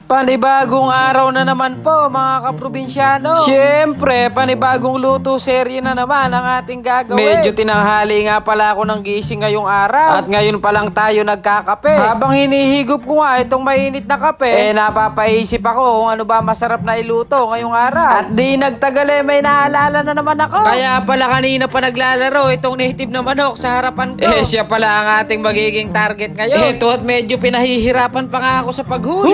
Panibagong araw na naman po mga kaprobinsyano. Siyempre, panibagong luto serye na naman ang ating gagawin. Medyo tinanghali nga pala ako ng gising ngayong araw. At ngayon pa lang tayo nagkakape. Habang hinihigop ko nga itong mainit na kape, napapaisip ako kung ano ba masarap na iluto ngayong araw. At di nagtagal may naalala na naman ako. Kaya pala kanina pa naglalaro itong native na manok sa harapan ko. Siya pala ang ating magiging target ngayon. Ito at medyo pinahihirapan pa nga ako sa paghuli.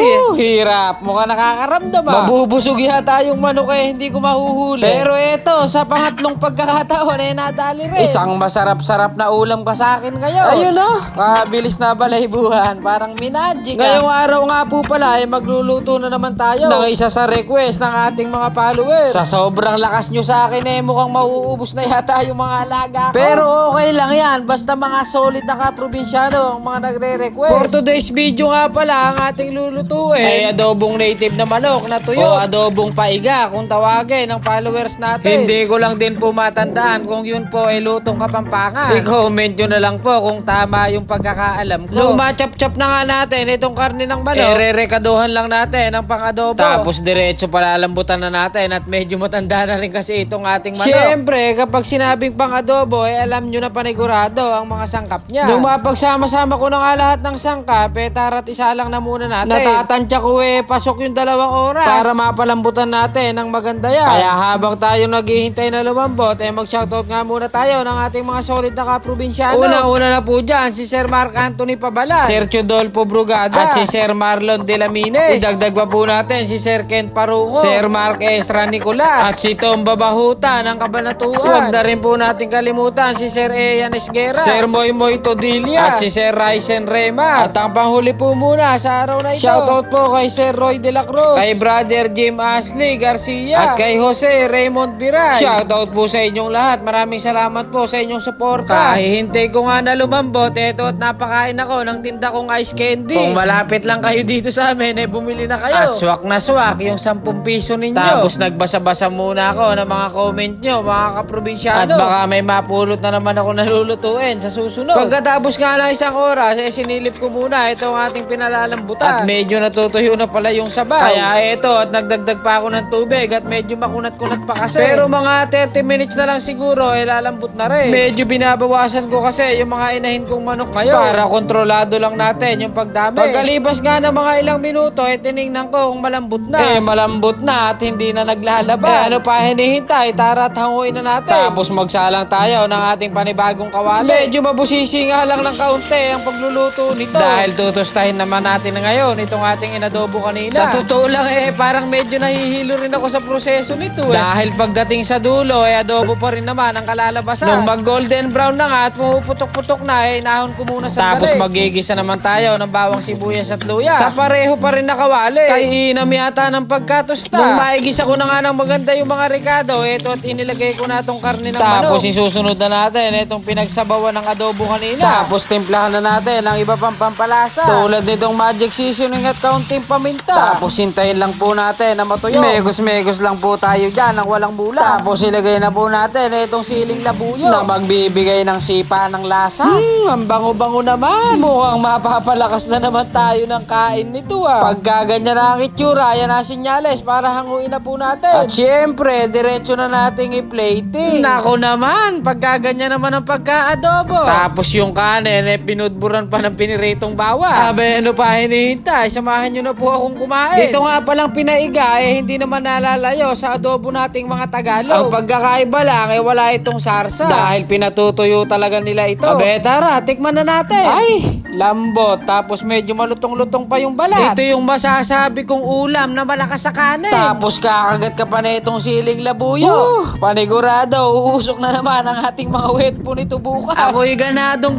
Hirap, mukhang nakakaramdam ah. Mabubusog yata yung manok hindi ko mahuhuli. Pero eto, sa pangatlong pagkakataon nadali rin. Isang masarap-sarap na ulam ka sa akin ngayon. Ayun kabilis na balaybuhan, parang minagic. Ngayong araw nga po pala magluluto na naman tayo ng isa sa request ng ating mga followers. Sa sobrang lakas nyo sa akin mukhang mauubos na yata yung mga alaga ko. Pero okay lang yan, basta mga solid na kaprobinsyano ang mga nagre-request. For today's video nga pala, ang ating lulutuin adobong native na manok na tuyo o adobong paiga kung tawagin ng followers natin. Hindi ko lang din po matandaan kung yun po ay lutong Kapampangan. I-comment nyo na lang po kung tama yung pagkakaalam ko. Nung ma-chop-chop na nga natin itong karne ng manok, re-rekaduhan lang natin ang pang-adobo. Tapos diretso palalambutan na natin at medyo matanda na rin kasi itong ating manok. Siyempre, kapag sinabing pang-adobo, alam nyo na panigurado ang mga sangkap niya. Nung mapagsama-sama ko na nga lahat ng sangkap, tara't isa lang na muna natin. Natatansya ko pasok yung 2 oras para mapalambutan natin ng maganda yan. Kaya habang tayo naghihintay na lumambot, mag-shoutout nga muna tayo ng ating mga solid na kaprobinsyano. Una na po dyan, si Sir Mark Anthony Pabalan, Sir Chodolfo Brugada, at si Sir Marlon De Lamines. Idagdag pa po natin si Sir Ken Parungo, Sir Mark Estra Nicolas, at si Tom Babahuta ng Cabanatuan. Huwag na rin po natin kalimutan si Sir Ian Esguera, Sir Moy Todilla, at si Sir Ryzen Rema. At ang panghuli po muna sa araw na ito, shoutout po kay Sir Roy De La Cruz, kay Brother Jim Ashley Garcia, at kay Jose Raymond Biray. Shoutout po sa inyong lahat. Maraming salamat po sa inyong suporta. Kahihintay ko nga na lumambot, at napakain ako ng tinda kong ice candy. Kung malapit lang kayo dito sa amin, bumili na kayo. At swak na swak yung 10 piso ninyo. Tapos nagbasa-basa muna ako ng mga comment nyo, mga kaprobinsyano. At baka may mapulot na naman ako nalulutuin sa susunod. Pagkatapos nga ng 1 oras, sinilip ko muna itong ating pinalalambutan. At medyo natutuyo na pala yung sabaw. Kaya at nagdagdag pa ako ng tubig at medyo makunat-kunat pa kasi. Pero mga 30 minutes na lang siguro lalambot na rin. Medyo binabawasan ko kasi yung mga inahin kong manok ngayon para kontrolado lang natin yung pagdami. Pagkalipas nga ng mga ilang minuto tinignan ko kung malambot na. Malambot na at hindi na naglalaba. Ano pa hinihintay? Tara at hanguin na natin. Tapos magsalang tayo ng ating panibagong kawali. Medyo mabusisi nga lang ng kaunti ang pagluluto nito. Dahil tutustahin naman natin na ngayon itong ating inadobo kanina. Sa totoo lang parang medyo nahihilo rin ako sa proseso nito Dahil pagdating sa dulo adobo pa rin naman ang kalalabasan. Nung mag golden brown na nga at pumuputok-putok na nahon ko muna sa tapos magigisa naman tayo ng bawang sibuyas at luya. Sa pareho pa rin na kawali. Kay inam yata ng pagkatosta. Nung maigisa ko na nga ng maganda yung mga ricado, at inilagay ko na itong karne ng manok. Tapos isusunod na natin itong pinagsabawan ng adobo kanina. Tapos timplahan na natin ang iba pang pampalasa. Tulad nitong magic seasoning at kaunting paminta. Tapos hintayin lang po natin na matuyo. Megos lang po tayo dyan ng walang bulang. Tapos ilagay na po natin itong siling labuyo na magbibigay ng sipa ng lasa. Ang bango-bango naman. Mukhang mapapalakas na naman tayo ng kain nito Pagka ganyan na ang itsura, yan na sinyales para hanguin na po natin. At syempre, diretso na nating i-plating. Nako naman, pagka ganyan naman ang pagka-adobo. Tapos yung kanin, pinudburan pa ng piniritong bawang. Ano pa hinihintay? Samahan nyo na po akong kumain. Ito nga palang pinaiga hindi naman nalalayo sa adobo nating mga Tagalog. Ang pagkakaiba lang wala itong sarsa. Dahil pinatutuyo talaga nila ito. Tara, tikman na natin. Ay, lambot. Tapos medyo malutong-lutong pa yung balat. Ito yung masasabi kong ulam na malakas sa kanin. Tapos kakagat ka pa na itong siling labuyo. Panigurado, uusok na naman ang ating mga wet po nito bukas. Ako'y ganadong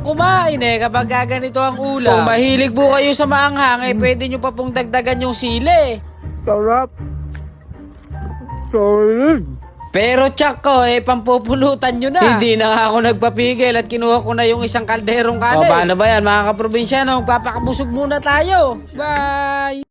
kumain kapag ganito ang ulam. Kung mahilig po kayo sa maanghang pwede nyo pa pong dagdagan yung sili. Sarap. Solid. Pero tsak ko, pampupulutan nyo na. Hindi na nga ako nagpapigil at kinuha ko na yung isang kalderong kanin. O paano ba yan mga kaprobinsyano? Magpapakabusog muna tayo. Bye!